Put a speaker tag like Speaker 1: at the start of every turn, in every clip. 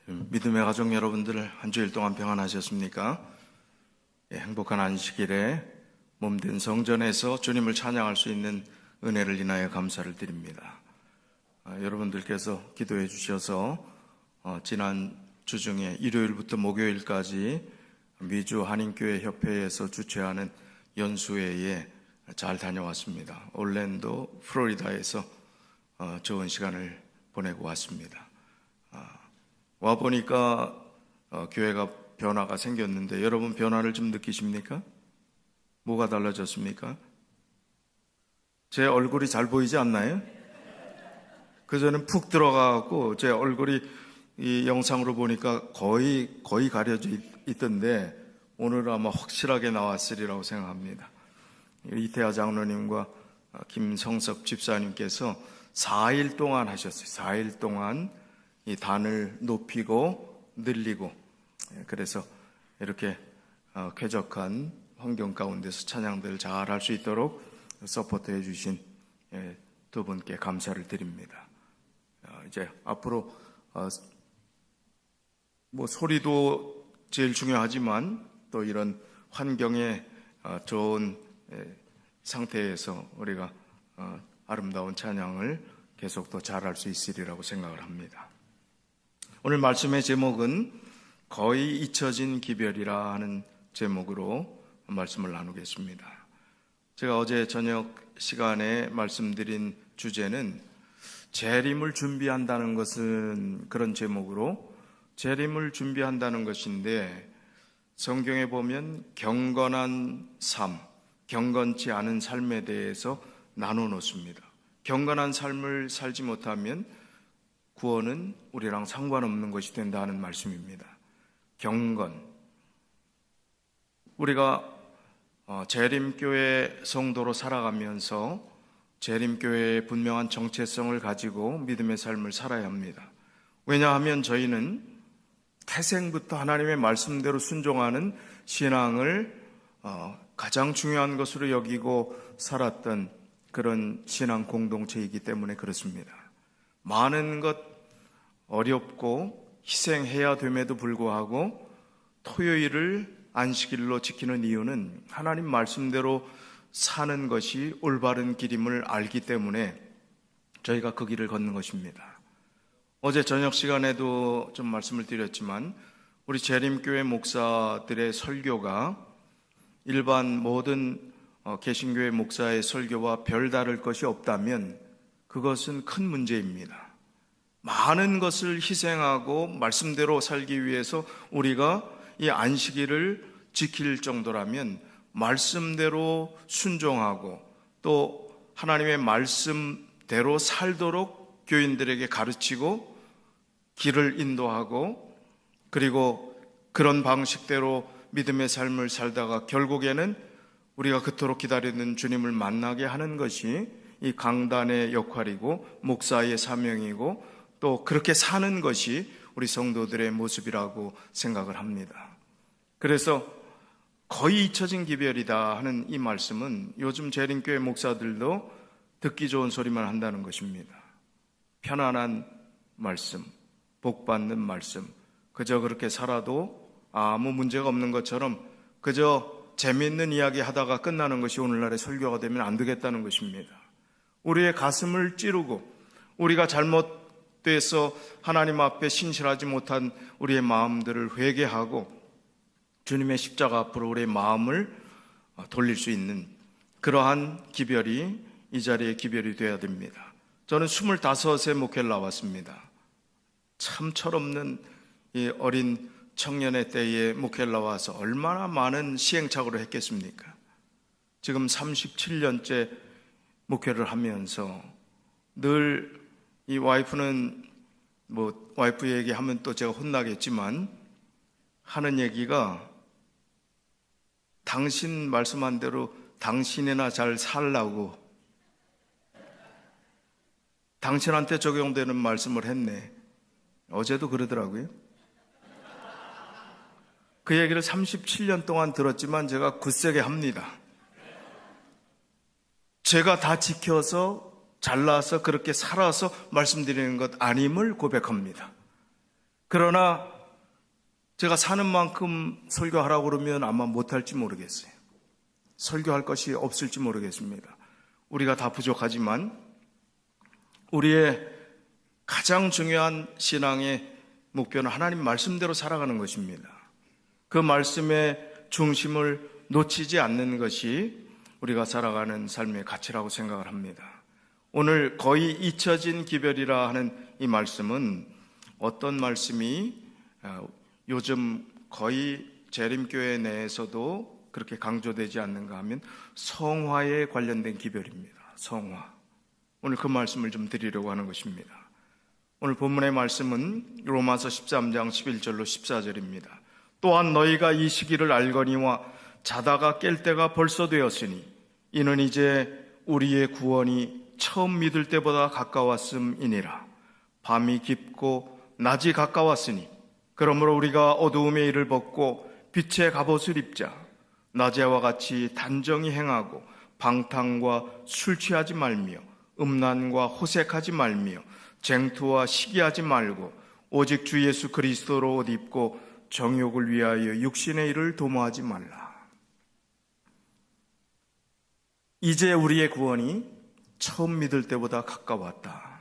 Speaker 1: 믿음의 가족 여러분들 한 주일 동안 평안하셨습니까? 행복한 안식일에 몸된 성전에서 주님을 찬양할 수 있는 은혜를 인하여 감사를 드립니다. 여러분들께서 기도해 주셔서 지난 주 중에 일요일부터 목요일까지 미주 한인교회 협회에서 주최하는 연수회에 잘 다녀왔습니다. 올랜도 플로리다에서 좋은 시간을 보내고 왔습니다. 와보니까 교회가 변화가 생겼는데 여러분 변화를 좀 느끼십니까? 뭐가 달라졌습니까? 제 얼굴이 잘 보이지 않나요? 그전엔 푹 들어가고 제 얼굴이 이 영상으로 보니까 거의 가려져 있던데 오늘 아마 확실하게 나왔으리라고 생각합니다. 이태하 장로님과 김성섭 집사님께서 4일 동안 하셨어요. 4일 동안 이 단을 높이고 늘리고, 그래서 이렇게 쾌적한 환경 가운데서 찬양들을 잘 할 수 있도록 서포트해 주신 두 분께 감사를 드립니다. 이제 앞으로 소리도 제일 중요하지만 또 이런 환경에 좋은 상태에서 우리가 아름다운 찬양을 계속 더 잘할 수 있으리라고 생각을 합니다. 오늘 말씀의 제목은 거의 잊혀진 기별이라 하는 제목으로 말씀을 나누겠습니다. 제가 어제 저녁 시간에 말씀드린 주제는 재림을 준비한다는 것은, 그런 제목으로 재림을 준비한다는 것인데, 성경에 보면 경건한 삶, 경건치 않은 삶에 대해서 나눠 놓습니다. 경건한 삶을 살지 못하면 구원은 우리랑 상관없는 것이 된다는 말씀입니다. 경건. 우리가 재림교회 성도로 살아가면서 재림교회의 분명한 정체성을 가지고 믿음의 삶을 살아야 합니다. 왜냐하면 저희는 태생부터 하나님의 말씀대로 순종하는 신앙을 가장 중요한 것으로 여기고 살았던 그런 신앙 공동체이기 때문에 그렇습니다. 많은 것 어렵고 희생해야 됨에도 불구하고 토요일을 안식일로 지키는 이유는 하나님 말씀대로 사는 것이 올바른 길임을 알기 때문에 저희가 그 길을 걷는 것입니다. 어제 저녁 시간에도 좀 말씀을 드렸지만 우리 재림교회 목사들의 설교가 일반 모든 개신교회 목사의 설교와 별다를 것이 없다면 그것은 큰 문제입니다. 많은 것을 희생하고 말씀대로 살기 위해서 우리가 이 안식일을 지킬 정도라면 말씀대로 순종하고 또 하나님의 말씀대로 살도록 교인들에게 가르치고 길을 인도하고, 그리고 그런 방식대로 믿음의 삶을 살다가 결국에는 우리가 그토록 기다리는 주님을 만나게 하는 것이 이 강단의 역할이고 목사의 사명이고, 또 그렇게 사는 것이 우리 성도들의 모습이라고 생각을 합니다. 그래서 거의 잊혀진 기별이다 하는 이 말씀은 요즘 재림교회 목사들도 듣기 좋은 소리만 한다는 것입니다. 편안한 말씀, 복받는 말씀, 그저 그렇게 살아도 아무 문제가 없는 것처럼 그저 재미있는 이야기 하다가 끝나는 것이 오늘날의 설교가 되면 안 되겠다는 것입니다. 우리의 가슴을 찌르고 우리가 잘못돼서 하나님 앞에 신실하지 못한 우리의 마음들을 회개하고 주님의 십자가 앞으로 우리의 마음을 돌릴 수 있는 그러한 기별이 이 자리의 기별이 되어야 됩니다. 저는 25세 목회를 나왔습니다. 참 철없는 이 어린 청년의 때에 목회를 나와서 얼마나 많은 시행착오를 했겠습니까? 지금 37년째 목회를 하면서 늘 이 와이프는 와이프 얘기하면 또 제가 혼나겠지만 하는 얘기가 당신 말씀한 대로 당신이나 잘 살라고 당신한테 적용되는 말씀을 했네. 어제도 그러더라고요. 그 얘기를 37년 동안 들었지만 제가 굳세게 합니다. 제가 다 지켜서 잘나서 그렇게 살아서 말씀드리는 것 아님을 고백합니다. 그러나 제가 사는 만큼 설교하라고 그러면 아마 못할지 모르겠어요. 설교할 것이 없을지 모르겠습니다. 우리가 다 부족하지만 우리의 가장 중요한 신앙의 목표는 하나님 말씀대로 살아가는 것입니다. 그 말씀의 중심을 놓치지 않는 것이 우리가 살아가는 삶의 가치라고 생각을 합니다. 오늘 거의 잊혀진 기별이라 하는 이 말씀은 어떤 말씀이 요즘 거의 재림교회 내에서도 그렇게 강조되지 않는가 하면 성화에 관련된 기별입니다. 성화. 오늘 그 말씀을 좀 드리려고 하는 것입니다. 오늘 본문의 말씀은 로마서 13장 11절로 14절입니다. 또한 너희가 이 시기를 알거니와 자다가 깰 때가 벌써 되었으니 이는 이제 우리의 구원이 처음 믿을 때보다 가까웠음이니라. 밤이 깊고 낮이 가까웠으니 그러므로 우리가 어두움의 일을 벗고 빛의 갑옷을 입자. 낮에와 같이 단정히 행하고 방탕과 술 취하지 말며 음란과 호색하지 말며 쟁투와 시기하지 말고 오직 주 예수 그리스도로 옷 입고 정욕을 위하여 육신의 일을 도모하지 말라. 이제 우리의 구원이 처음 믿을 때보다 가까웠다.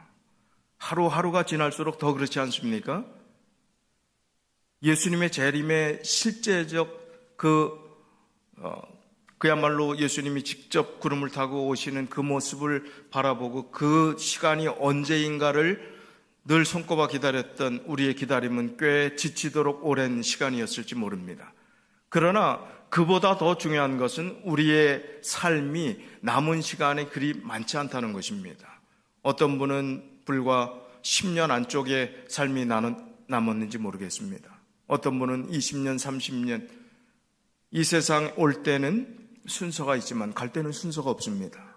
Speaker 1: 하루하루가 지날수록 더 그렇지 않습니까? 예수님의 재림의 실제적 그야말로 예수님이 직접 구름을 타고 오시는 그 모습을 바라보고 그 시간이 언제인가를 늘 손꼽아 기다렸던 우리의 기다림은 꽤 지치도록 오랜 시간이었을지 모릅니다. 그러나 그보다 더 중요한 것은 우리의 삶이 남은 시간이 그리 많지 않다는 것입니다. 어떤 분은 불과 10년 안쪽에 삶이 남았는지 모르겠습니다. 어떤 분은 20년, 30년, 이 세상 올 때는 순서가 있지만 갈 때는 순서가 없습니다.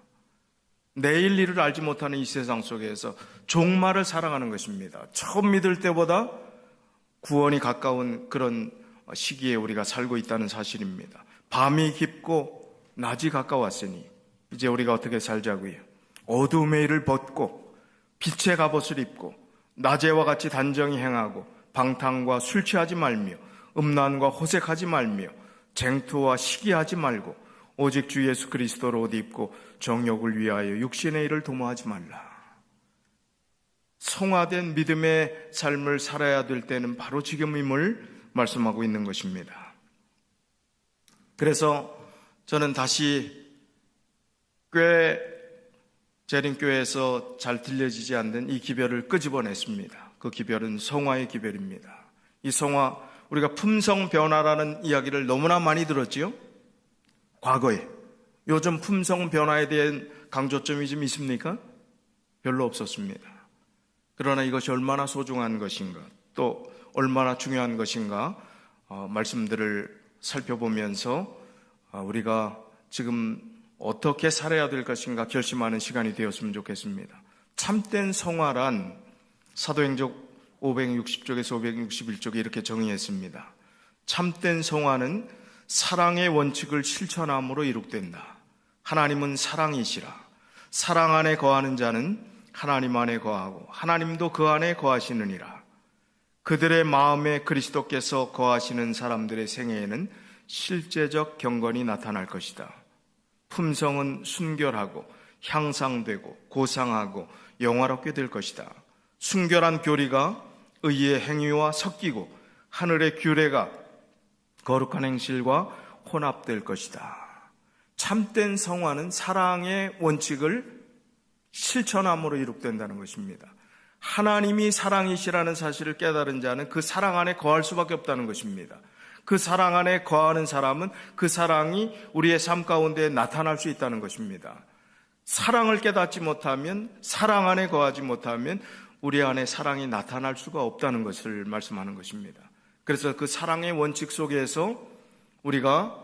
Speaker 1: 내일 일을 알지 못하는 이 세상 속에서 종말을 살아가는 것입니다. 처음 믿을 때보다 구원이 가까운 그런 시기에 우리가 살고 있다는 사실입니다. 밤이 깊고 낮이 가까웠으니 이제 우리가 어떻게 살자고요? 어두움의 일을 벗고 빛의 갑옷을 입고 낮에와 같이 단정히 행하고 방탕과 술 취하지 말며 음란과 호색하지 말며 쟁투와 시기하지 말고 오직 주 예수 그리스도로 옷 입고 정욕을 위하여 육신의 일을 도모하지 말라. 성화된 믿음의 삶을 살아야 될 때는 바로 지금임을 말씀하고 있는 것입니다. 그래서 저는 다시 꽤 재림교회에서 잘 들려지지 않는 이 기별을 끄집어냈습니다. 그 기별은 성화의 기별입니다. 이 성화, 우리가 품성 변화라는 이야기를 너무나 많이 들었지요? 과거에. 요즘 품성 변화에 대한 강조점이 좀 있습니까? 별로 없었습니다. 그러나 이것이 얼마나 소중한 것인가, 또 얼마나 중요한 것인가 말씀들을 살펴보면서 우리가 지금 어떻게 살아야 될 것인가 결심하는 시간이 되었으면 좋겠습니다. 참된 성화란 사도행전 560쪽에서 561쪽에 이렇게 정의했습니다. 참된 성화는 사랑의 원칙을 실천함으로 이룩된다. 하나님은 사랑이시라. 사랑 안에 거하는 자는 하나님 안에 거하고 하나님도 그 안에 거하시느니라. 그들의 마음에 그리스도께서 거하시는 사람들의 생애에는 실제적 경건이 나타날 것이다. 품성은 순결하고 향상되고 고상하고 영화롭게 될 것이다. 순결한 교리가 의의 행위와 섞이고 하늘의 규례가 거룩한 행실과 혼합될 것이다. 참된 성화는 사랑의 원칙을 실천함으로 이룩된다는 것입니다. 하나님이 사랑이시라는 사실을 깨달은 자는 그 사랑 안에 거할 수밖에 없다는 것입니다. 그 사랑 안에 거하는 사람은 그 사랑이 우리의 삶 가운데 나타날 수 있다는 것입니다. 사랑을 깨닫지 못하면, 사랑 안에 거하지 못하면 우리 안에 사랑이 나타날 수가 없다는 것을 말씀하는 것입니다. 그래서 그 사랑의 원칙 속에서 우리가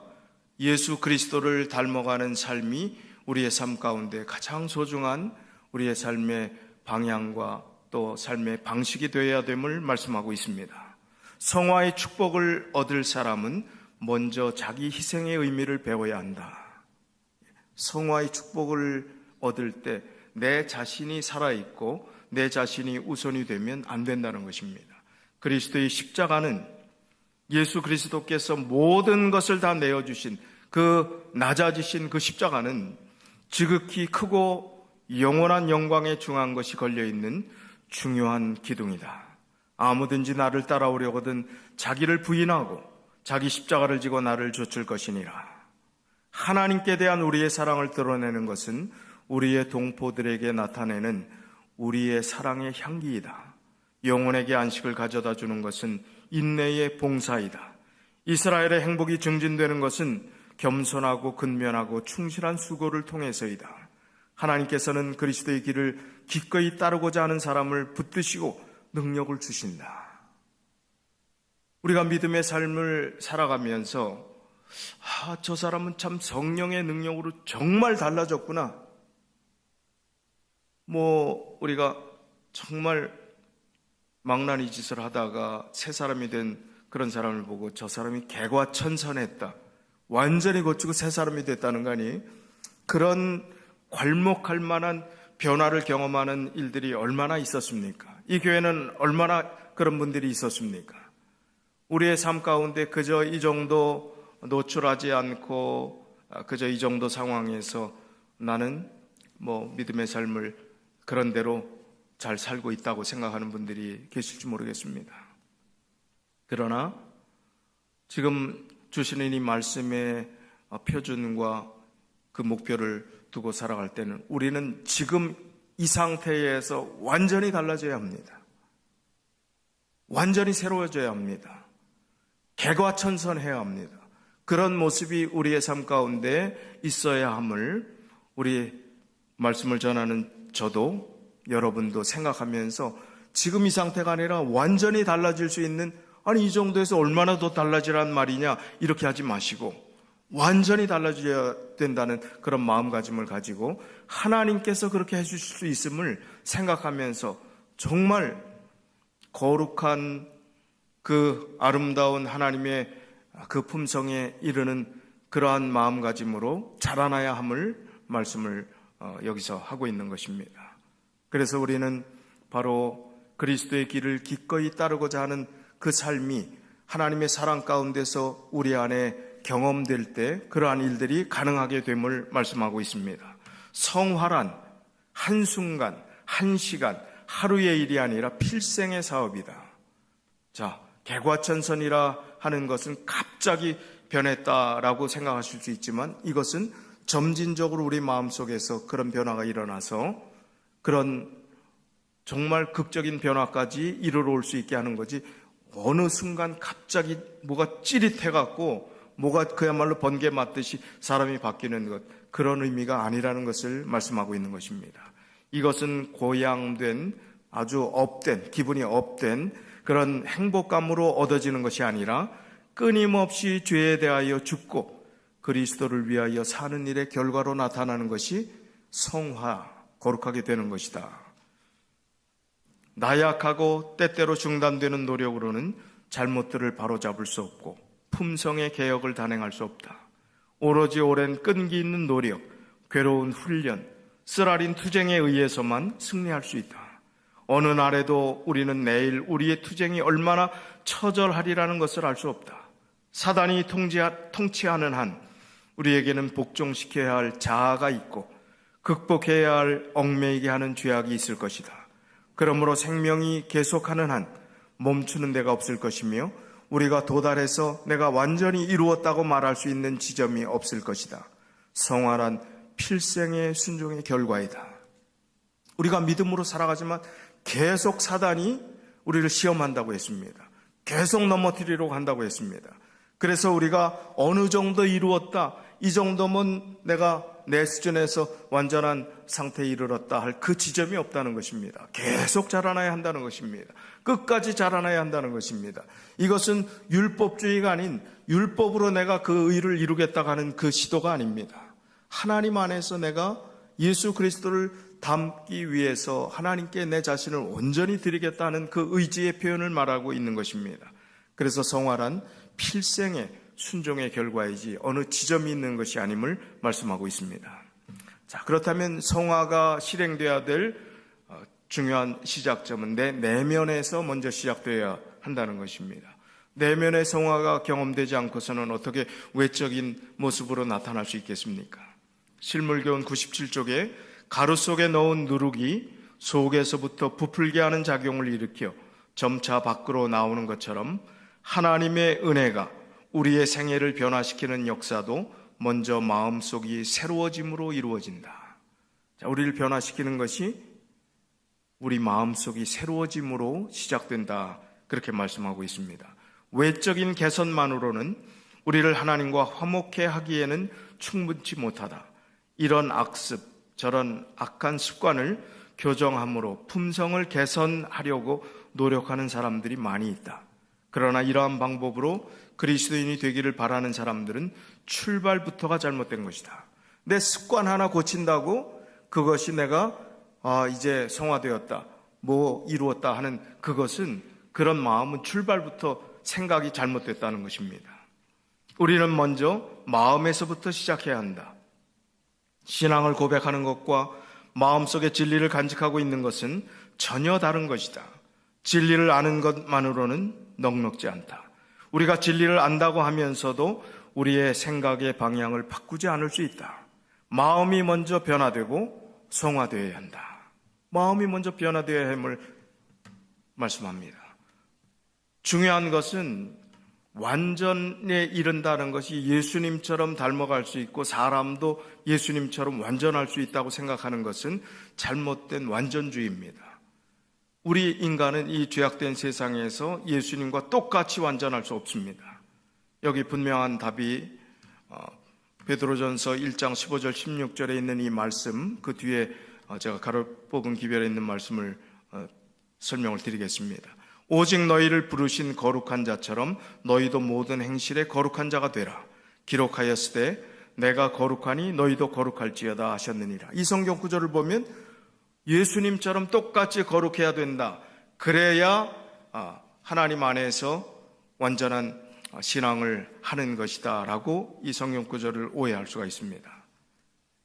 Speaker 1: 예수 그리스도를 닮아가는 삶이 우리의 삶 가운데 가장 소중한 우리의 삶의 방향과 또 삶의 방식이 되어야 됨을 말씀하고 있습니다. 성화의 축복을 얻을 사람은 먼저 자기 희생의 의미를 배워야 한다. 성화의 축복을 얻을 때 내 자신이 살아있고 내 자신이 우선이 되면 안 된다는 것입니다. 그리스도의 십자가는 예수 그리스도께서 모든 것을 다 내어주신 그 낮아지신 그 십자가는 지극히 크고 영원한 영광에 중한 것이 걸려있는 중요한 기둥이다. 아무든지 나를 따라오려거든 자기를 부인하고 자기 십자가를 지고 나를 좇을 것이니라. 하나님께 대한 우리의 사랑을 드러내는 것은 우리의 동포들에게 나타내는 우리의 사랑의 향기이다. 영혼에게 안식을 가져다 주는 것은 인내의 봉사이다. 이스라엘의 행복이 증진되는 것은 겸손하고 근면하고 충실한 수고를 통해서이다. 하나님께서는 그리스도의 길을 기꺼이 따르고자 하는 사람을 붙드시고 능력을 주신다. 우리가 믿음의 삶을 살아가면서 저 사람은 참 성령의 능력으로 정말 달라졌구나. 우리가 정말 망나니 짓을 하다가 새 사람이 된 그런 사람을 보고 저 사람이 개과천선했다, 완전히 고치고 새 사람이 됐다는 거니, 그런 괄목할 만한 변화를 경험하는 일들이 얼마나 있었습니까? 이 교회는 얼마나 그런 분들이 있었습니까? 우리의 삶 가운데 그저 이 정도 노출하지 않고 그저 이 정도 상황에서 나는 믿음의 삶을 그런 대로 잘 살고 있다고 생각하는 분들이 계실지 모르겠습니다. 그러나 지금 주시는 이 말씀의 표준과 그 목표를 두고 살아갈 때는 우리는 지금 이 상태에서 완전히 달라져야 합니다. 완전히 새로워져야 합니다. 개과천선해야 합니다. 그런 모습이 우리의 삶 가운데 있어야 함을 우리 말씀을 전하는 저도 여러분도 생각하면서 지금 이 상태가 아니라 완전히 달라질 수 있는, 이 정도에서 얼마나 더 달라지란 말이냐, 이렇게 하지 마시고 완전히 달라져야 된다는 그런 마음가짐을 가지고 하나님께서 그렇게 해주실 수 있음을 생각하면서 정말 거룩한 그 아름다운 하나님의 그 품성에 이르는 그러한 마음가짐으로 자라나야 함을 말씀을 여기서 하고 있는 것입니다. 그래서 우리는 바로 그리스도의 길을 기꺼이 따르고자 하는 그 삶이 하나님의 사랑 가운데서 우리 안에 경험될 때 그러한 일들이 가능하게 됨을 말씀하고 있습니다. 성화란 한순간, 한시간, 하루의 일이 아니라 필생의 사업이다. 개과천선이라 하는 것은 갑자기 변했다라고 생각하실 수 있지만 이것은 점진적으로 우리 마음속에서 그런 변화가 일어나서 그런 정말 극적인 변화까지 이르러 올 수 있게 하는 거지, 어느 순간 갑자기 뭐가 찌릿해갖고 뭐가 그야말로 번개 맞듯이 사람이 바뀌는 것, 그런 의미가 아니라는 것을 말씀하고 있는 것입니다. 이것은 고양된, 아주 업된, 기분이 업된 그런 행복감으로 얻어지는 것이 아니라 끊임없이 죄에 대하여 죽고 그리스도를 위하여 사는 일의 결과로 나타나는 것이 성화, 거룩하게 되는 것이다. 나약하고 때때로 중단되는 노력으로는 잘못들을 바로잡을 수 없고 품성의 개혁을 단행할 수 없다. 오로지 오랜 끈기 있는 노력, 괴로운 훈련, 쓰라린 투쟁에 의해서만 승리할 수 있다. 어느 날에도 우리는 내일 우리의 투쟁이 얼마나 처절하리라는 것을 알 수 없다. 사단이 통치하는 한 우리에게는 복종시켜야 할 자아가 있고 극복해야 할 얽매이게 하는 죄악이 있을 것이다. 그러므로 생명이 계속하는 한 멈추는 데가 없을 것이며 우리가 도달해서 내가 완전히 이루었다고 말할 수 있는 지점이 없을 것이다. 성화란 필생의 순종의 결과이다. 우리가 믿음으로 살아가지만 계속 사단이 우리를 시험한다고 했습니다. 계속 넘어뜨리려고 한다고 했습니다. 그래서 우리가 어느 정도 이루었다, 이 정도면 내가 내 수준에서 완전한 상태에 이르렀다 할 그 지점이 없다는 것입니다. 계속 자라나야 한다는 것입니다. 끝까지 자라나야 한다는 것입니다. 이것은 율법주의가 아닌 율법으로 내가 그 의를 이루겠다 하는 그 시도가 아닙니다. 하나님 안에서 내가 예수 그리스도를 닮기 위해서 하나님께 내 자신을 온전히 드리겠다는 그 의지의 표현을 말하고 있는 것입니다. 그래서 성화란 필생의 순종의 결과이지 어느 지점이 있는 것이 아님을 말씀하고 있습니다. 그렇다면 성화가 실행되어야 될 중요한 시작점은 내 내면에서 먼저 시작되어야 한다는 것입니다. 내면의 성화가 경험되지 않고서는 어떻게 외적인 모습으로 나타날 수 있겠습니까? 실물교훈 97쪽에 가루 속에 넣은 누룩이 속에서부터 부풀게 하는 작용을 일으켜 점차 밖으로 나오는 것처럼 하나님의 은혜가 우리의 생애를 변화시키는 역사도 먼저 마음속이 새로워짐으로 이루어진다. 자, 우리를 변화시키는 것이 우리 마음속이 새로워짐으로 시작된다. 그렇게 말씀하고 있습니다. 외적인 개선만으로는 우리를 하나님과 화목해 하기에는 충분치 못하다. 이런 악습, 저런 악한 습관을 교정함으로 품성을 개선하려고 노력하는 사람들이 많이 있다. 그러나 이러한 방법으로 그리스도인이 되기를 바라는 사람들은 출발부터가 잘못된 것이다. 내 습관 하나 고친다고 그것이 내가 이제 성화되었다, 뭐 이루었다 하는 그것은, 그런 마음은 출발부터 생각이 잘못됐다는 것입니다. 우리는 먼저 마음에서부터 시작해야 한다. 신앙을 고백하는 것과 마음속에 진리를 간직하고 있는 것은 전혀 다른 것이다. 진리를 아는 것만으로는 넉넉지 않다. 우리가 진리를 안다고 하면서도 우리의 생각의 방향을 바꾸지 않을 수 있다. 마음이 먼저 변화되고 성화되어야 한다. 마음이 먼저 변화되어야 함을 말씀합니다. 중요한 것은 완전에 이른다는 것이 예수님처럼 닮아갈 수 있고 사람도 예수님처럼 완전할 수 있다고 생각하는 것은 잘못된 완전주의입니다. 우리 인간은 이 죄악된 세상에서 예수님과 똑같이 완전할 수 없습니다. 여기 분명한 답이 베드로전서 1장 15절 16절에 있는 이 말씀, 그 뒤에 제가 가로 뽑은 기별에 있는 말씀을 설명을 드리겠습니다. 오직 너희를 부르신 거룩한 자처럼 너희도 모든 행실에 거룩한 자가 되라. 기록하였으되 내가 거룩하니 너희도 거룩할지어다 하셨느니라. 이 성경 구절을 보면 예수님처럼 똑같이 거룩해야 된다. 그래야 하나님 안에서 완전한 신앙을 하는 것이다 라고 이 성경 구절을 오해할 수가 있습니다.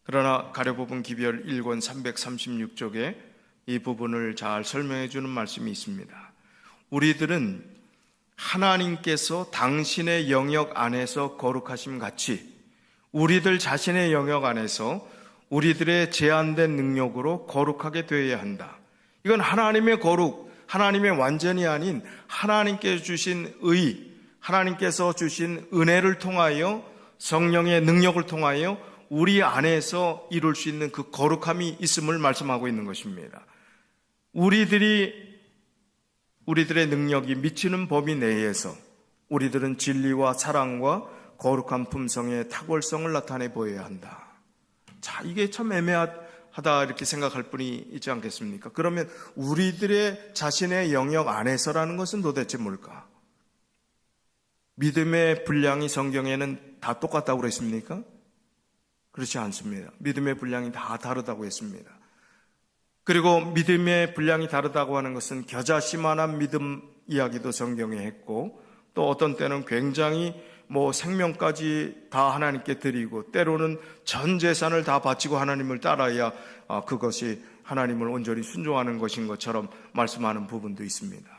Speaker 1: 그러나 가려법은 기별 1권 336쪽에 이 부분을 잘 설명해 주는 말씀이 있습니다. 우리들은 하나님께서 당신의 영역 안에서 거룩하심 같이 우리들 자신의 영역 안에서 우리들의 제한된 능력으로 거룩하게 되어야 한다. 이건 하나님의 거룩, 하나님의 완전이 아닌 하나님께 주신 의, 하나님께서 주신 은혜를 통하여 성령의 능력을 통하여 우리 안에서 이룰 수 있는 그 거룩함이 있음을 말씀하고 있는 것입니다. 우리들의 능력이 미치는 범위 내에서 우리들은 진리와 사랑과 거룩한 품성의 탁월성을 나타내 보여야 한다. 자, 이게 참 애매하다 이렇게 생각할 분이 있지 않겠습니까? 그러면 우리들의 자신의 영역 안에서라는 것은 도대체 뭘까? 믿음의 분량이 성경에는 다 똑같다고 그랬습니까? 그렇지 않습니다. 믿음의 분량이 다 다르다고 했습니다. 그리고 믿음의 분량이 다르다고 하는 것은 겨자씨만한 믿음 이야기도 성경에 했고, 또 어떤 때는 굉장히 생명까지 다 하나님께 드리고 때로는 전 재산을 다 바치고 하나님을 따라야 그것이 하나님을 온전히 순종하는 것인 것처럼 말씀하는 부분도 있습니다.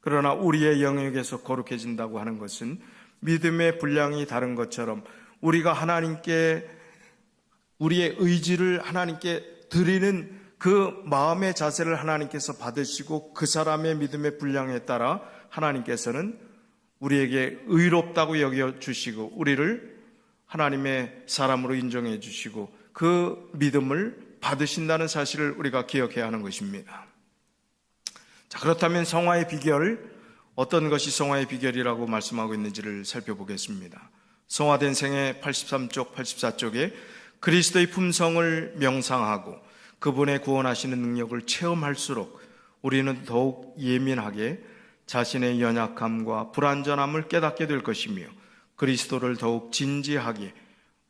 Speaker 1: 그러나 우리의 영역에서 거룩해진다고 하는 것은 믿음의 분량이 다른 것처럼 우리가 하나님께 우리의 의지를 하나님께 드리는 그 마음의 자세를 하나님께서 받으시고 그 사람의 믿음의 분량에 따라 하나님께서는 우리에게 의롭다고 여겨주시고 우리를 하나님의 사람으로 인정해 주시고 그 믿음을 받으신다는 사실을 우리가 기억해야 하는 것입니다. 자, 그렇다면 성화의 비결, 어떤 것이 성화의 비결이라고 말씀하고 있는지를 살펴보겠습니다. 성화된 생애 83쪽, 84쪽에 그리스도의 품성을 명상하고 그분의 구원하시는 능력을 체험할수록 우리는 더욱 예민하게 자신의 연약함과 불완전함을 깨닫게 될 것이며 그리스도를 더욱 진지하게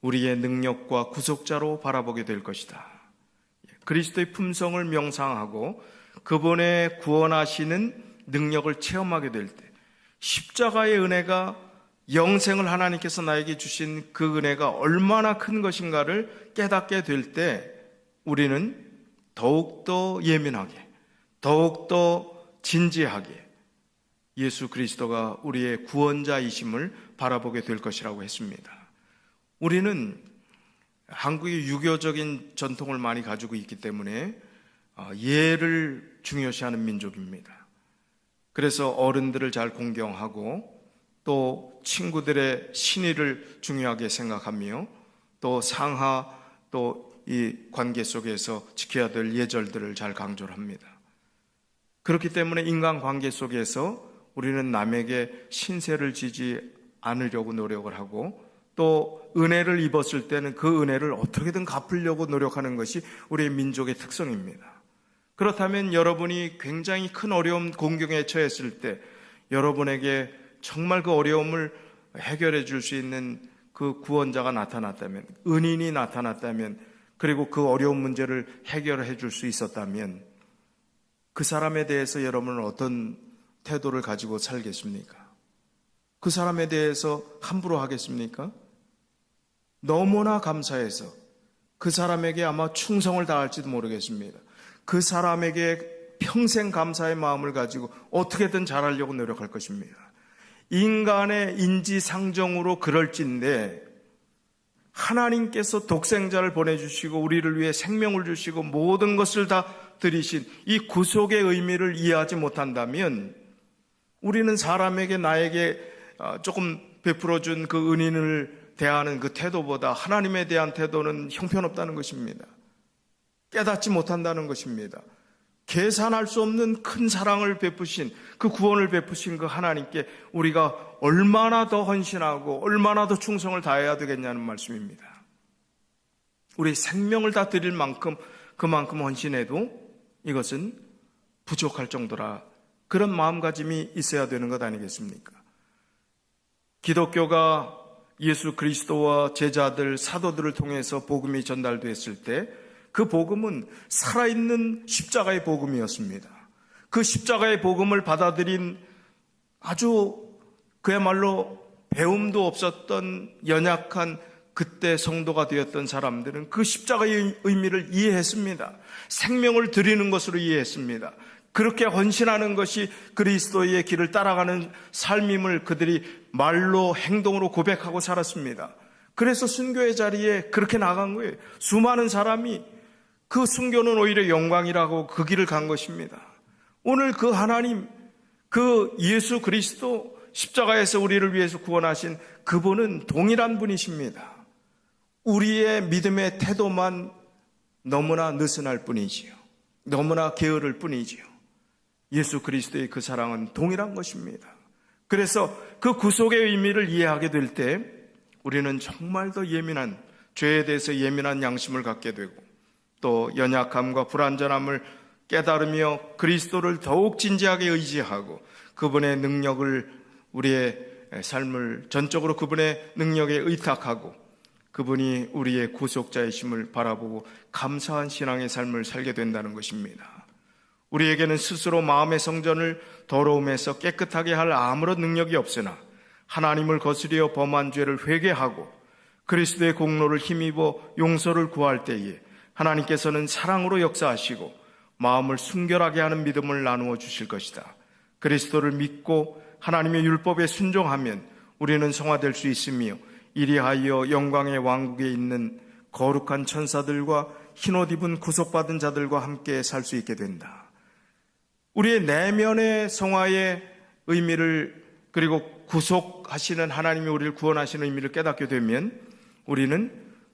Speaker 1: 우리의 능력과 구속자로 바라보게 될 것이다. 그리스도의 품성을 명상하고 그분의 구원하시는 능력을 체험하게 될 때 십자가의 은혜가 영생을 하나님께서 나에게 주신 그 은혜가 얼마나 큰 것인가를 깨닫게 될 때 우리는 더욱더 예민하게, 더욱더 진지하게 예수 그리스도가 우리의 구원자이심을 바라보게 될 것이라고 했습니다. 우리는 한국의 유교적인 전통을 많이 가지고 있기 때문에 예를 중요시하는 민족입니다. 그래서 어른들을 잘 공경하고 또 친구들의 신의를 중요하게 생각하며 또 상하 또 이 관계 속에서 지켜야 될 예절들을 잘 강조를 합니다. 그렇기 때문에 인간관계 속에서 우리는 남에게 신세를 지지 않으려고 노력을 하고 또 은혜를 입었을 때는 그 은혜를 어떻게든 갚으려고 노력하는 것이 우리의 민족의 특성입니다. 그렇다면 여러분이 굉장히 큰 어려움, 공경에 처했을 때 여러분에게 정말 그 어려움을 해결해 줄 수 있는 그 구원자가 나타났다면, 은인이 나타났다면, 그리고 그 어려운 문제를 해결해 줄 수 있었다면 그 사람에 대해서 여러분은 어떤 태도를 가지고 살겠습니까? 그 사람에 대해서 함부로 하겠습니까? 너무나 감사해서 그 사람에게 아마 충성을 다할지도 모르겠습니다. 그 사람에게 평생 감사의 마음을 가지고 어떻게든 잘하려고 노력할 것입니다. 인간의 인지상정으로 그럴진데 하나님께서 독생자를 보내주시고 우리를 위해 생명을 주시고 모든 것을 다 드리신 이 구속의 의미를 이해하지 못한다면 우리는 사람에게 나에게 조금 베풀어준 그 은인을 대하는 그 태도보다 하나님에 대한 태도는 형편없다는 것입니다. 깨닫지 못한다는 것입니다. 계산할 수 없는 큰 사랑을 베푸신, 그 구원을 베푸신 그 하나님께 우리가 얼마나 더 헌신하고 얼마나 더 충성을 다해야 되겠냐는 말씀입니다. 우리 생명을 다 드릴 만큼 그만큼 헌신해도 이것은 부족할 정도라, 그런 마음가짐이 있어야 되는 것 아니겠습니까? 기독교가 예수 그리스도와 제자들, 사도들을 통해서 복음이 전달됐을 때 그 복음은 살아있는 십자가의 복음이었습니다. 그 십자가의 복음을 받아들인 아주 그야말로 배움도 없었던 연약한 그때 성도가 되었던 사람들은 그 십자가의 의미를 이해했습니다. 생명을 드리는 것으로 이해했습니다. 그렇게 헌신하는 것이 그리스도의 길을 따라가는 삶임을 그들이 말로 행동으로 고백하고 살았습니다. 그래서 순교의 자리에 그렇게 나간 거예요. 수많은 사람이 그 순교는 오히려 영광이라고 그 길을 간 것입니다. 오늘 그 하나님, 그 예수 그리스도 십자가에서 우리를 위해서 구원하신 그분은 동일한 분이십니다. 우리의 믿음의 태도만 너무나 느슨할 뿐이지요. 너무나 게으를 뿐이지요. 예수 그리스도의 그 사랑은 동일한 것입니다. 그래서 그 구속의 의미를 이해하게 될 때 우리는 정말 더 예민한, 죄에 대해서 예민한 양심을 갖게 되고 또 연약함과 불완전함을 깨달으며 그리스도를 더욱 진지하게 의지하고 그분의 능력을, 우리의 삶을 전적으로 그분의 능력에 의탁하고 그분이 우리의 구속자이심을 바라보고 감사한 신앙의 삶을 살게 된다는 것입니다. 우리에게는 스스로 마음의 성전을 더러움에서 깨끗하게 할 아무런 능력이 없으나 하나님을 거스려 범한 죄를 회개하고 그리스도의 공로를 힘입어 용서를 구할 때에 하나님께서는 사랑으로 역사하시고 마음을 순결하게 하는 믿음을 나누어 주실 것이다. 그리스도를 믿고 하나님의 율법에 순종하면 우리는 성화될 수 있으며 이리하여 영광의 왕국에 있는 거룩한 천사들과 흰옷 입은 구속받은 자들과 함께 살 수 있게 된다. 우리의 내면의 성화의 의미를, 그리고 구속하시는 하나님이 우리를 구원하시는 의미를 깨닫게 되면 우리는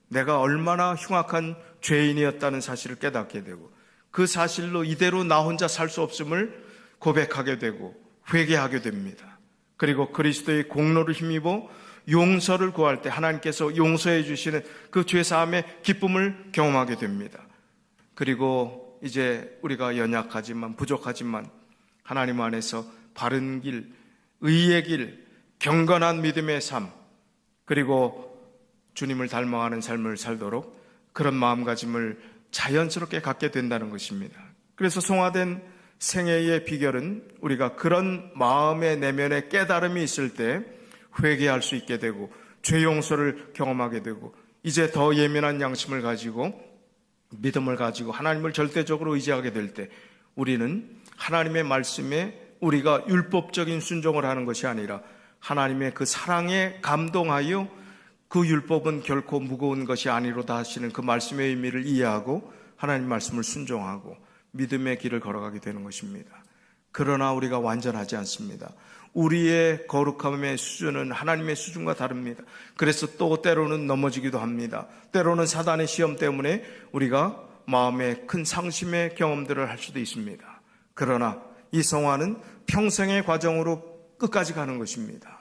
Speaker 1: 내가 얼마나 흉악한 죄인이었다는 사실을 깨닫게 되고 그 사실로 이대로 나 혼자 살 수 없음을 고백하게 되고 회개하게 됩니다. 그리고 그리스도의 공로를 힘입어 용서를 구할 때 하나님께서 용서해 주시는 그 죄사함의 기쁨을 경험하게 됩니다. 그리고 이제 우리가 연약하지만 부족하지만 하나님 안에서 바른 길, 의의 길, 경건한 믿음의 삶, 그리고 주님을 닮아가는 삶을 살도록 그런 마음가짐을 자연스럽게 갖게 된다는 것입니다. 그래서 성화된 생애의 비결은 우리가 그런 마음의 내면의 깨달음이 있을 때 회개할 수 있게 되고 죄 용서를 경험하게 되고 이제 더 예민한 양심을 가지고 믿음을 가지고 하나님을 절대적으로 의지하게 될 때 우리는 하나님의 말씀에 우리가 율법적인 순종을 하는 것이 아니라 하나님의 그 사랑에 감동하여 그 율법은 결코 무거운 것이 아니로다 하시는 그 말씀의 의미를 이해하고 하나님 말씀을 순종하고 믿음의 길을 걸어가게 되는 것입니다. 그러나 우리가 완전하지 않습니다. 우리의 거룩함의 수준은 하나님의 수준과 다릅니다. 그래서 또 때로는 넘어지기도 합니다. 때로는 사단의 시험 때문에 우리가 마음에 큰 상심의 경험들을 할 수도 있습니다. 그러나 이 성화는 평생의 과정으로 끝까지 가는 것입니다.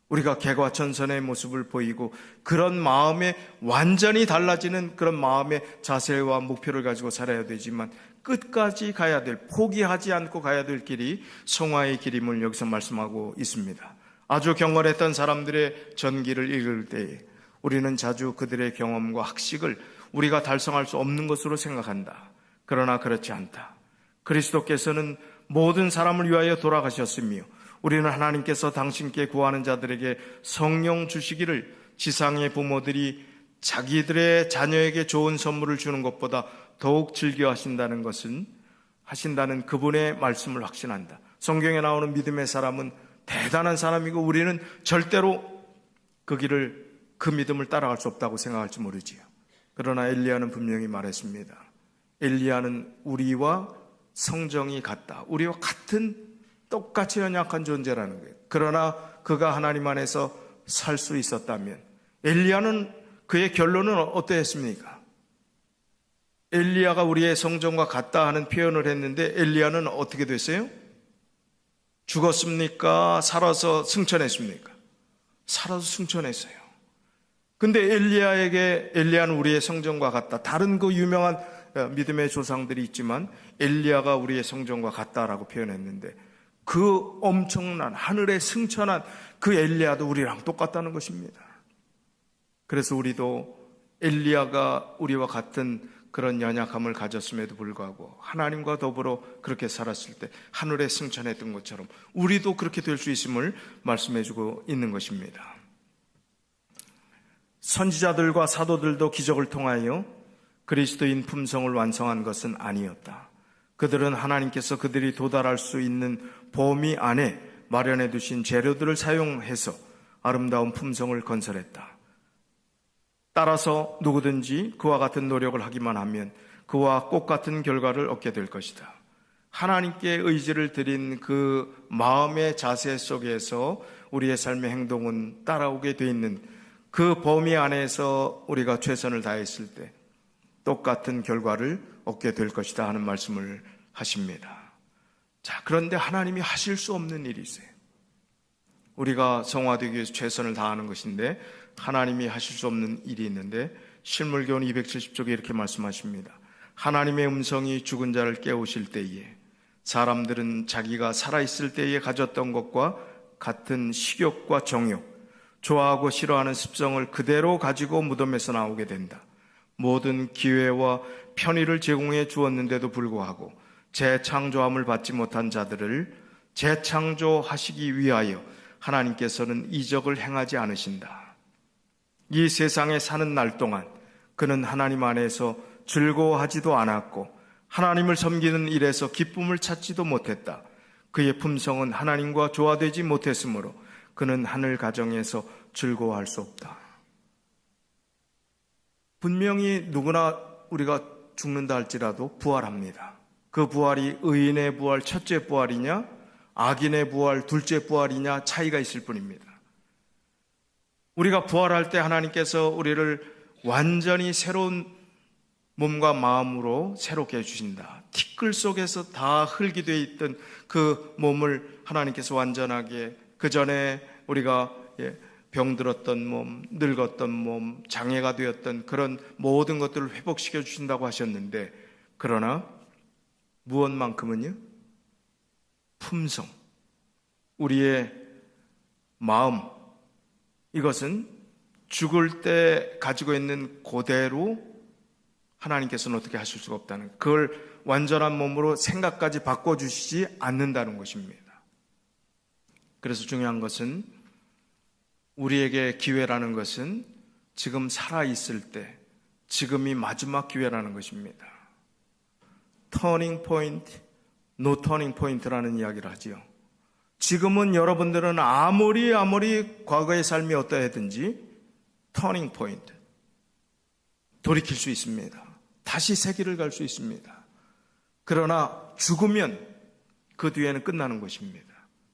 Speaker 1: 우리가 개과천선의 모습을 보이고 그런 마음에 완전히 달라지는 그런 마음의 자세와 목표를 가지고 살아야 되지만 끝까지 가야 될, 포기하지 않고 가야 될 길이 성화의 길임을 여기서 말씀하고 있습니다. 아주 경건했던 사람들의 전기를 읽을 때에 우리는 자주 그들의 경험과 학식을 우리가 달성할 수 없는 것으로 생각한다. 그러나 그렇지 않다. 그리스도께서는 모든 사람을 위하여 돌아가셨으며 우리는 하나님께서 당신께 구하는 자들에게 성령 주시기를 지상의 부모들이 자기들의 자녀에게 좋은 선물을 주는 것보다 더욱 즐겨 하신다는 그분의 말씀을 확신한다. 성경에 나오는 믿음의 사람은 대단한 사람이고 우리는 절대로 그 믿음을 따라갈 수 없다고 생각할지 모르지요. 그러나 엘리야는 분명히 말했습니다. 엘리야는 우리와 성정이 같다. 우리와 같은 똑같이 연약한 존재라는 거예요. 그러나 그가 하나님 안에서 살 수 있었다면 엘리야는 그의 결론은 어떠했습니까? 엘리야가 우리의 성정과 같다 하는 표현을 했는데 엘리야는 어떻게 됐어요? 죽었습니까? 살아서 승천했습니까? 살아서 승천했어요. 근데 엘리야는 우리의 성정과 같다. 다른 그 유명한 믿음의 조상들이 있지만 엘리야가 우리의 성정과 같다라고 표현했는데 그 엄청난 하늘에 승천한 그 엘리야도 우리랑 똑같다는 것입니다. 그래서 우리도 엘리야가 우리와 같은 그런 연약함을 가졌음에도 불구하고 하나님과 더불어 그렇게 살았을 때 하늘에 승천했던 것처럼 우리도 그렇게 될 수 있음을 말씀해주고 있는 것입니다. 선지자들과 사도들도 기적을 통하여 그리스도인 품성을 완성한 것은 아니었다. 그들은 하나님께서 그들이 도달할 수 있는 범위 안에 마련해 두신 재료들을 사용해서 아름다운 품성을 건설했다. 따라서 누구든지 그와 같은 노력을 하기만 하면 그와 꽃 같은 결과를 얻게 될 것이다. 하나님께 의지를 드린 그 마음의 자세 속에서 우리의 삶의 행동은 따라오게 돼 있는 그 범위 안에서 우리가 최선을 다했을 때 똑같은 결과를 얻게 될 것이다 하는 말씀을 하십니다. 자, 그런데 하나님이 하실 수 없는 일이 있어요. 우리가 성화되기 위해서 최선을 다하는 것인데 하나님이 하실 수 없는 일이 있는데 실물교훈 270쪽에 이렇게 말씀하십니다. 하나님의 음성이 죽은 자를 깨우실 때에 사람들은 자기가 살아있을 때에 가졌던 것과 같은 식욕과 정욕, 좋아하고 싫어하는 습성을 그대로 가지고 무덤에서 나오게 된다. 모든 기회와 편의를 제공해 주었는데도 불구하고 재창조함을 받지 못한 자들을 재창조하시기 위하여 하나님께서는 이적을 행하지 않으신다. 이 세상에 사는 날 동안 그는 하나님 안에서 즐거워하지도 않았고 하나님을 섬기는 일에서 기쁨을 찾지도 못했다. 그의 품성은 하나님과 조화되지 못했으므로 그는 하늘 가정에서 즐거워할 수 없다. 분명히 누구나 우리가 죽는다 할지라도 부활합니다. 그 부활이 의인의 부활 첫째 부활이냐 악인의 부활 둘째 부활이냐 차이가 있을 뿐입니다. 우리가 부활할 때 하나님께서 우리를 완전히 새로운 몸과 마음으로 새롭게 해주신다. 티끌 속에서 다 흙이 되어 있던 그 몸을 하나님께서 완전하게 그 전에 우리가 병들었던 몸, 늙었던 몸, 장애가 되었던 그런 모든 것들을 회복시켜 주신다고 하셨는데 그러나 무엇만큼은요? 품성, 우리의 마음, 이것은 죽을 때 가지고 있는 그대로 하나님께서는 어떻게 하실 수가 없다는, 그걸 완전한 몸으로 생각까지 바꿔주시지 않는다는 것입니다. 그래서 중요한 것은 우리에게 기회라는 것은 지금 살아있을 때 지금이 마지막 기회라는 것입니다. 터닝 포인트, No turning point라는 이야기를 하지요. 지금은 여러분들은 아무리 과거의 삶이 어떠하든지 터닝 포인트, 돌이킬 수 있습니다. 다시 새 길을 갈 수 있습니다. 그러나 죽으면 그 뒤에는 끝나는 것입니다.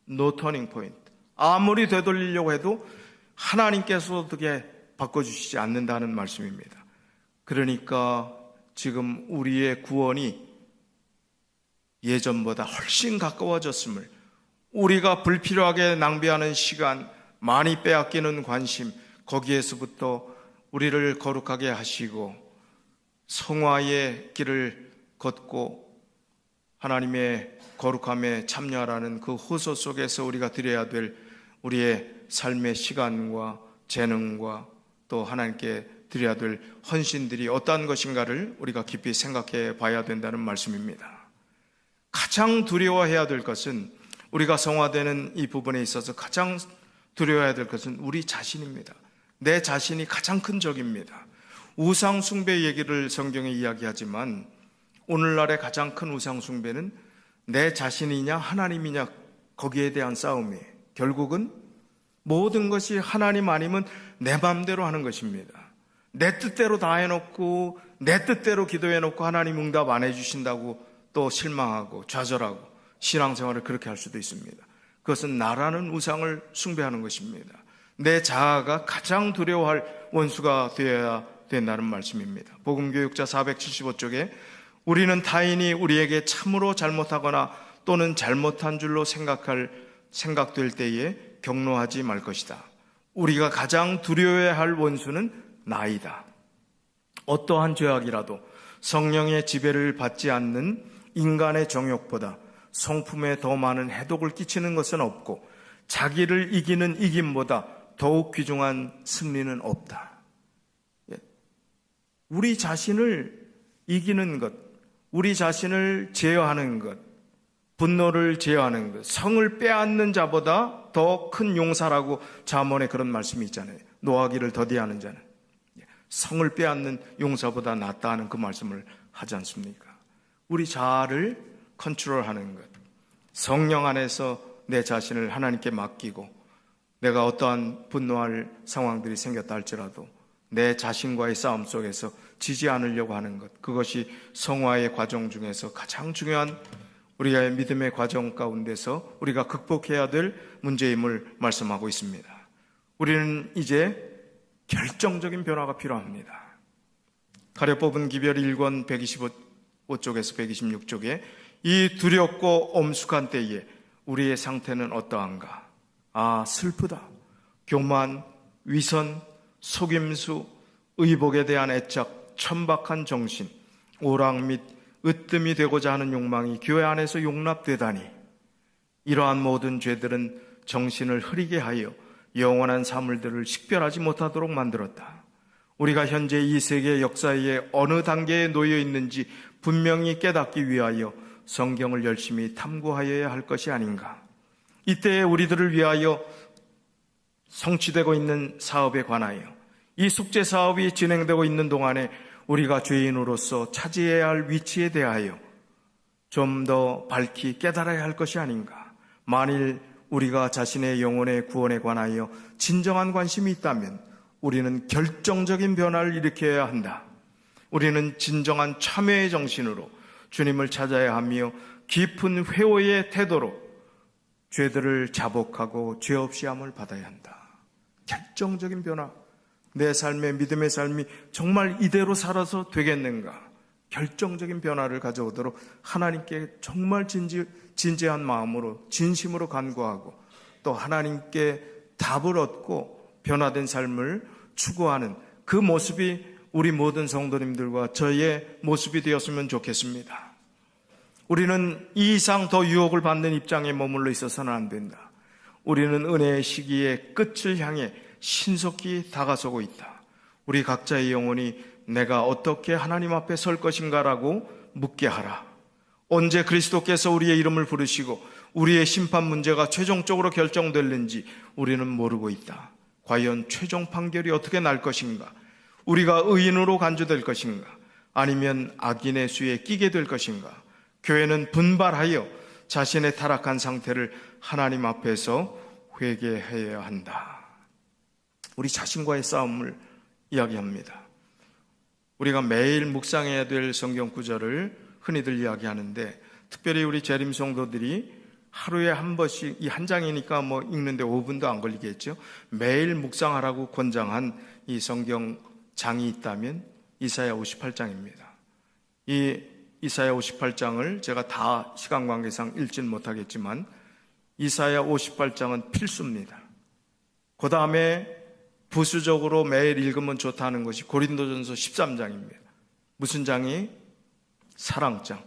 Speaker 1: No turning point. 아무리 되돌리려고 해도 하나님께서 어떻게 바꿔주시지 않는다는 말씀입니다. 그러니까 지금 우리의 구원이 예전보다 훨씬 가까워졌음을, 우리가 불필요하게 낭비하는 시간, 많이 빼앗기는 관심, 거기에서부터 우리를 거룩하게 하시고 성화의 길을 걷고 하나님의 거룩함에 참여하라는 그 호소 속에서 우리가 드려야 될 우리의 삶의 시간과 재능과 또 하나님께 드려야 될 헌신들이 어떠한 것인가를 우리가 깊이 생각해 봐야 된다는 말씀입니다. 가장 두려워해야 될 것은, 우리가 성화되는 이 부분에 있어서 가장 두려워해야 될 것은 우리 자신입니다. 내 자신이 가장 큰 적입니다. 우상 숭배 얘기를 성경에 이야기하지만 오늘날의 가장 큰 우상 숭배는 내 자신이냐 하나님이냐, 거기에 대한 싸움이에요. 결국은 모든 것이 하나님 아니면 내 마음대로 하는 것입니다. 내 뜻대로 다 해놓고 내 뜻대로 기도해놓고 하나님 응답 안 해주신다고 또 실망하고 좌절하고 신앙생활을 그렇게 할 수도 있습니다. 그것은 나라는 우상을 숭배하는 것입니다. 내 자아가 가장 두려워할 원수가 되어야 된다는 말씀입니다. 복음교육자 475쪽에 우리는 타인이 우리에게 참으로 잘못하거나 또는 잘못한 줄로 생각될 때에 경노하지 말 것이다. 우리가 가장 두려워해야 할 원수는 나이다. 어떠한 죄악이라도 성령의 지배를 받지 않는 인간의 정욕보다 성품에 더 많은 해독을 끼치는 것은 없고 자기를 이기는 이김보다 더욱 귀중한 승리는 없다. 우리 자신을 이기는 것, 우리 자신을 제어하는 것, 분노를 제어하는 것, 성을 빼앗는 자보다 더 큰 용사라고 잠언에 그런 말씀이 있잖아요. 노하기를 더디하는 자는 성을 빼앗는 용사보다 낫다 하는 그 말씀을 하지 않습니까? 우리 자아를 컨트롤하는 것, 성령 안에서 내 자신을 하나님께 맡기고 내가 어떠한 분노할 상황들이 생겼다 할지라도 내 자신과의 싸움 속에서 지지 않으려고 하는 것, 그것이 성화의 과정 중에서 가장 중요한 우리의 믿음의 과정 가운데서 우리가 극복해야 될 문제임을 말씀하고 있습니다. 우리는 이제 결정적인 변화가 필요합니다. 가려 뽑은 기별 1권 125쪽에서 126쪽에 이 두렵고 엄숙한 때에 우리의 상태는 어떠한가? 아, 슬프다. 교만, 위선, 속임수, 의복에 대한 애착, 천박한 정신, 오락 및 으뜸이 되고자 하는 욕망이 교회 안에서 용납되다니, 이러한 모든 죄들은 정신을 흐리게 하여 영원한 사물들을 식별하지 못하도록 만들었다. 우리가 현재 이 세계 역사의 어느 단계에 놓여 있는지 분명히 깨닫기 위하여 성경을 열심히 탐구하여야 할 것이 아닌가. 이때에 우리들을 위하여 성취되고 있는 사업에 관하여, 이 숙제 사업이 진행되고 있는 동안에 우리가 죄인으로서 차지해야 할 위치에 대하여 좀 더 밝히 깨달아야 할 것이 아닌가. 만일 우리가 자신의 영혼의 구원에 관하여 진정한 관심이 있다면 우리는 결정적인 변화를 일으켜야 한다. 우리는 진정한 참회의 정신으로 주님을 찾아야 하며 깊은 회오의 태도로 죄들을 자복하고 죄 없이 함을 받아야 한다. 결정적인 변화. 내 삶의 믿음의 삶이 정말 이대로 살아서 되겠는가? 결정적인 변화를 가져오도록 하나님께 정말 진지한 마음으로 진심으로 간구하고 또 하나님께 답을 얻고 변화된 삶을 추구하는 그 모습이 우리 모든 성도님들과 저의 모습이 되었으면 좋겠습니다. 우리는 이 이상 더 유혹을 받는 입장에 머물러 있어서는 안 된다. 우리는 은혜의 시기의 끝을 향해 신속히 다가서고 있다. 우리 각자의 영혼이 내가 어떻게 하나님 앞에 설 것인가라고 묻게 하라. 언제 그리스도께서 우리의 이름을 부르시고 우리의 심판 문제가 최종적으로 결정될는지 우리는 모르고 있다. 과연 최종 판결이 어떻게 날 것인가? 우리가 의인으로 간주될 것인가? 아니면 악인의 수에 끼게 될 것인가? 교회는 분발하여 자신의 타락한 상태를 하나님 앞에서 회개해야 한다. 우리 자신과의 싸움을 이야기합니다. 우리가 매일 묵상해야 될 성경 구절을 흔히들 이야기하는데, 특별히 우리 재림 성도들이 하루에 한 번씩, 이 한 장이니까 뭐 읽는데 5분도 안 걸리겠죠. 매일 묵상하라고 권장한 이 성경 장이 있다면 이사야 58장입니다. 이 이사야 58장을 제가 다 시간 관계상 읽지는 못하겠지만 이사야 58장은 필수입니다. 그 다음에 부수적으로 매일 읽으면 좋다는 것이 고린도전서 13장입니다. 무슨 장이? 사랑장.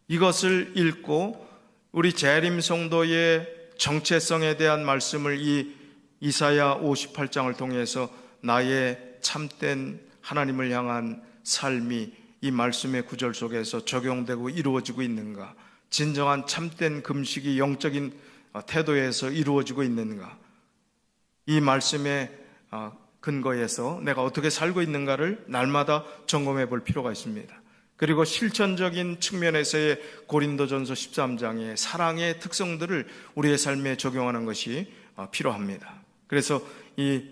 Speaker 1: 이것을 읽고 우리 재림 성도의 정체성에 대한 말씀을 이 이사야 58장을 통해서 나의 참된 하나님을 향한 삶이 이 말씀의 구절 속에서 적용되고 이루어지고 있는가, 진정한 참된 금식이 영적인 태도에서 이루어지고 있는가, 이 말씀의 근거에서 내가 어떻게 살고 있는가를 날마다 점검해 볼 필요가 있습니다. 그리고 실천적인 측면에서의 고린도전서 13장의 사랑의 특성들을 우리의 삶에 적용하는 것이 필요합니다. 그래서 이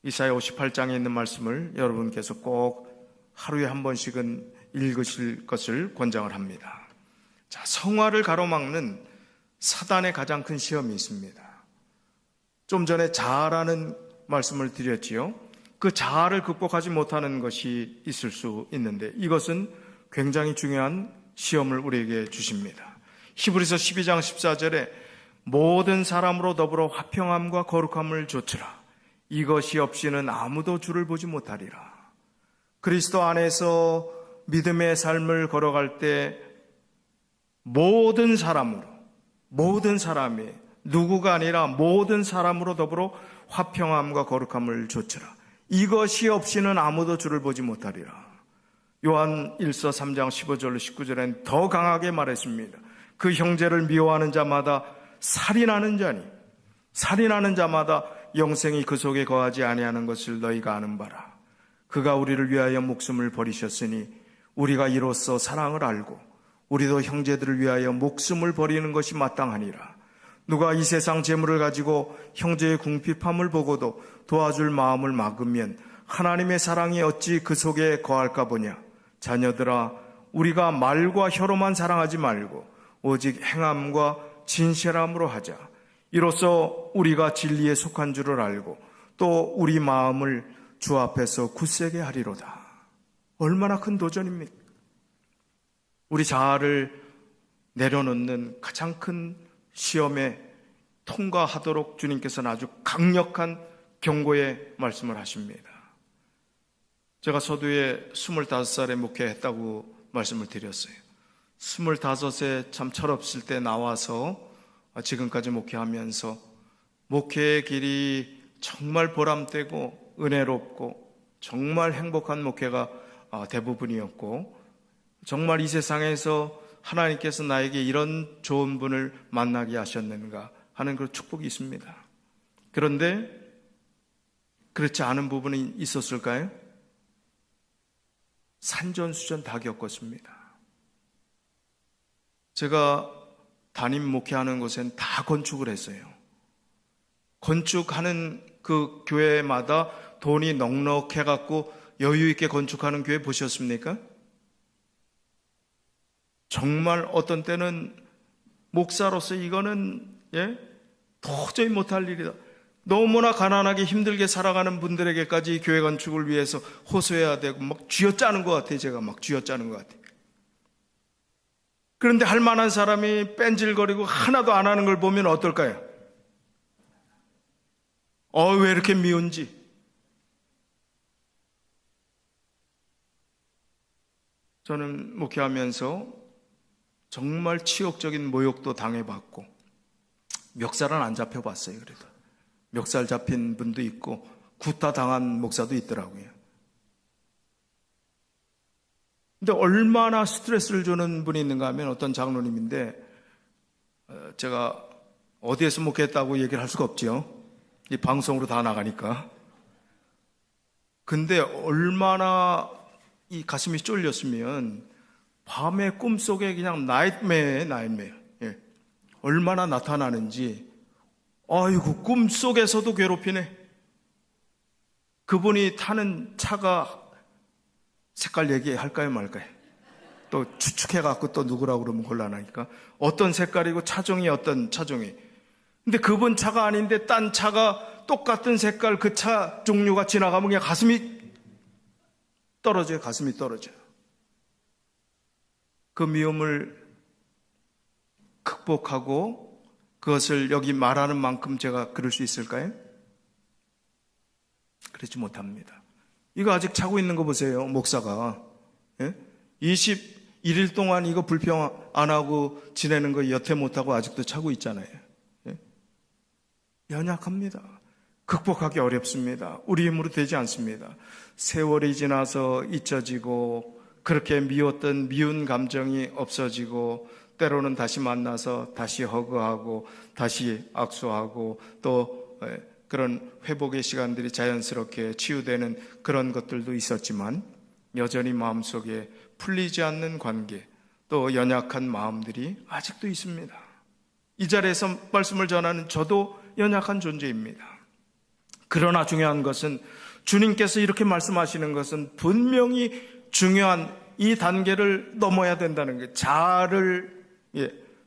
Speaker 1: 이사야 58장에 있는 말씀을 여러분께서 꼭 하루에 한 번씩은 읽으실 것을 권장을 합니다. 자, 성화를 가로막는 사단의 가장 큰 시험이 있습니다. 좀 전에 자아라는 말씀을 드렸지요. 그 자아를 극복하지 못하는 것이 있을 수 있는데 이것은 굉장히 중요한 시험을 우리에게 주십니다. 히브리서 12장 14절에 모든 사람으로 더불어 화평함과 거룩함을 좇으라. 이것이 없이는 아무도 주를 보지 못하리라. 그리스도 안에서 믿음의 삶을 걸어갈 때 모든 사람이 누구가 아니라 모든 사람으로 더불어 화평함과 거룩함을 좇으라. 이것이 없이는 아무도 주를 보지 못하리라. 요한 1서 3장 15절로 19절엔 더 강하게 말했습니다. 그 형제를 미워하는 자마다 살인하는 자니 살인하는 자마다 영생이 그 속에 거하지 아니하는 것을 너희가 아는 바라. 그가 우리를 위하여 목숨을 버리셨으니 우리가 이로써 사랑을 알고 우리도 형제들을 위하여 목숨을 버리는 것이 마땅하니라. 누가 이 세상 재물을 가지고 형제의 궁핍함을 보고도 도와줄 마음을 막으면 하나님의 사랑이 어찌 그 속에 거할까 보냐. 자녀들아, 우리가 말과 혀로만 사랑하지 말고 오직 행함과 진실함으로 하자. 이로써 우리가 진리에 속한 줄을 알고 또 우리 마음을 주 앞에서 굳세게 하리로다. 얼마나 큰 도전입니까? 우리 자아를 내려놓는 가장 큰 시험에 통과하도록 주님께서는 아주 강력한 경고의 말씀을 하십니다. 제가 서두에 25살에 목회했다고 말씀을 드렸어요. 25에 참 철없을 때 나와서 지금까지 목회하면서 목회의 길이 정말 보람되고 은혜롭고 정말 행복한 목회가 대부분이었고, 정말 이 세상에서 하나님께서 나에게 이런 좋은 분을 만나게 하셨는가 하는 그런 축복이 있습니다. 그런데 그렇지 않은 부분이 있었을까요? 산전수전 다 겪었습니다. 제가 담임 목회하는 곳엔 다 건축을 했어요. 건축하는 그 교회마다 돈이 넉넉해갖고 여유있게 건축하는 교회 보셨습니까? 정말 어떤 때는 목사로서 이거는 도저히 못할 일이다. 너무나 가난하게 힘들게 살아가는 분들에게까지 교회 건축을 위해서 호소해야 되고 막 쥐어짜는 것 같아요. 제가 막 쥐어짜는 것 같아요. 그런데 할 만한 사람이 뺀질거리고 하나도 안 하는 걸 보면 어떨까요? 왜 이렇게 미운지. 저는 목회하면서 정말 치욕적인 모욕도 당해봤고, 멱살은 안 잡혀봤어요. 그래도 멱살 잡힌 분도 있고 구타 당한 목사도 있더라고요. 근데 얼마나 스트레스를 주는 분이 있는가 하면 어떤 장로님인데, 제가 어디에서 목회했다고 얘기를 할 수가 없죠. 이 방송으로 다 나가니까. 근데 얼마나 이 가슴이 쫄렸으면 밤에 꿈속에 그냥 나이트메어. 예. 얼마나 나타나는지, 아이고, 꿈속에서도 괴롭히네. 그분이 타는 차가 색깔 얘기할까요, 말까요? 또 추측해갖고 또 누구라고 그러면 곤란하니까. 어떤 색깔이고 차종이 어떤 차종이. 근데 그분 차가 아닌데 딴 차가 똑같은 색깔 그 차 종류가 지나가면 그냥 가슴이 떨어져요. 가슴이 떨어져요. 그 미움을 극복하고 그것을 여기 말하는 만큼 제가 그럴 수 있을까요? 그렇지 못합니다. 이거 아직 차고 있는 거 보세요. 목사가. 예? 21일 동안 이거 불평 안 하고 지내는 거 여태 못하고 아직도 차고 있잖아요. 예? 연약합니다. 극복하기 어렵습니다. 우리 힘으로 되지 않습니다. 세월이 지나서 잊혀지고 그렇게 미웠던 미운 감정이 없어지고 때로는 다시 만나서 다시 허그하고 다시 악수하고 또 그런 회복의 시간들이 자연스럽게 치유되는 그런 것들도 있었지만 여전히 마음속에 풀리지 않는 관계 또 연약한 마음들이 아직도 있습니다. 이 자리에서 말씀을 전하는 저도 연약한 존재입니다. 그러나 중요한 것은 주님께서 이렇게 말씀하시는 것은 분명히 중요한 이 단계를 넘어야 된다는 거예요. 자아를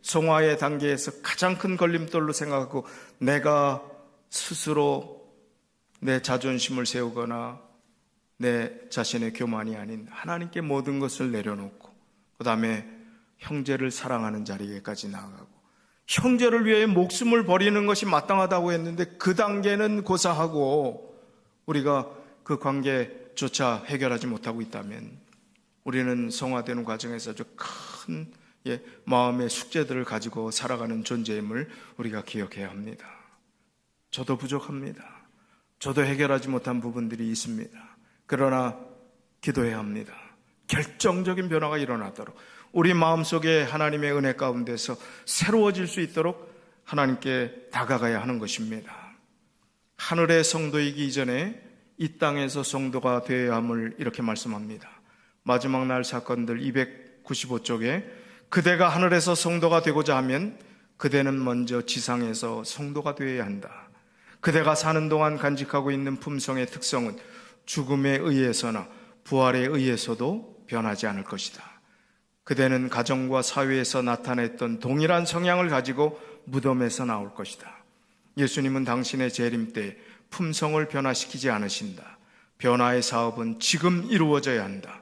Speaker 1: 성화의 단계에서 가장 큰 걸림돌로 생각하고 내가 스스로 내 자존심을 세우거나 내 자신의 교만이 아닌 하나님께 모든 것을 내려놓고 그 다음에 형제를 사랑하는 자리에까지 나아가고 형제를 위해 목숨을 버리는 것이 마땅하다고 했는데 그 단계는 고사하고 우리가 그 관계조차 해결하지 못하고 있다면 우리는 성화되는 과정에서 아주 큰 마음의 숙제들을 가지고 살아가는 존재임을 우리가 기억해야 합니다. 저도 부족합니다. 저도 해결하지 못한 부분들이 있습니다. 그러나 기도해야 합니다. 결정적인 변화가 일어나도록 우리 마음속에 하나님의 은혜 가운데서 새로워질 수 있도록 하나님께 다가가야 하는 것입니다. 하늘의 성도이기 이전에 이 땅에서 성도가 되어야 함을 이렇게 말씀합니다. 마지막 날 사건들 295쪽에 그대가 하늘에서 성도가 되고자 하면 그대는 먼저 지상에서 성도가 되어야 한다. 그대가 사는 동안 간직하고 있는 품성의 특성은 죽음에 의해서나 부활에 의해서도 변하지 않을 것이다. 그대는 가정과 사회에서 나타냈던 동일한 성향을 가지고 무덤에서 나올 것이다. 예수님은 당신의 재림 때 품성을 변화시키지 않으신다. 변화의 사업은 지금 이루어져야 한다.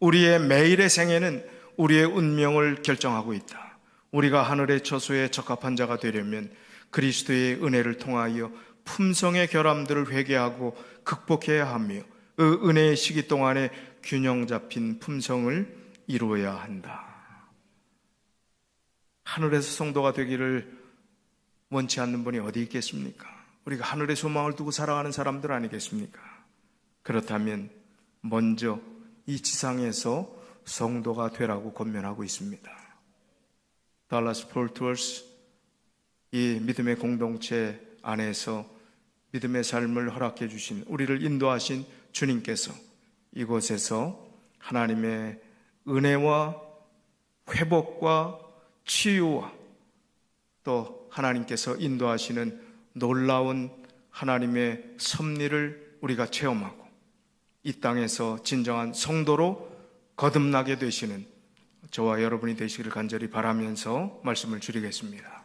Speaker 1: 우리의 매일의 생애는 우리의 운명을 결정하고 있다. 우리가 하늘의 처소에 적합한 자가 되려면 그리스도의 은혜를 통하여 품성의 결함들을 회개하고 극복해야 하며 그 은혜의 시기 동안에 균형 잡힌 품성을 이루어야 한다. 하늘에서 성도가 되기를 원치 않는 분이 어디 있겠습니까? 우리가 하늘의 소망을 두고 살아가는 사람들 아니겠습니까? 그렇다면 먼저 이 지상에서 성도가 되라고 권면하고 있습니다. 달라스 폴트월스 이 믿음의 공동체 안에서 믿음의 삶을 허락해 주신 우리를 인도하신 주님께서 이곳에서 하나님의 은혜와 회복과 치유와 또 하나님께서 인도하시는 놀라운 하나님의 섭리를 우리가 체험하고 이 땅에서 진정한 성도로 거듭나게 되시는 저와 여러분이 되시기를 간절히 바라면서 말씀을 줄이겠습니다.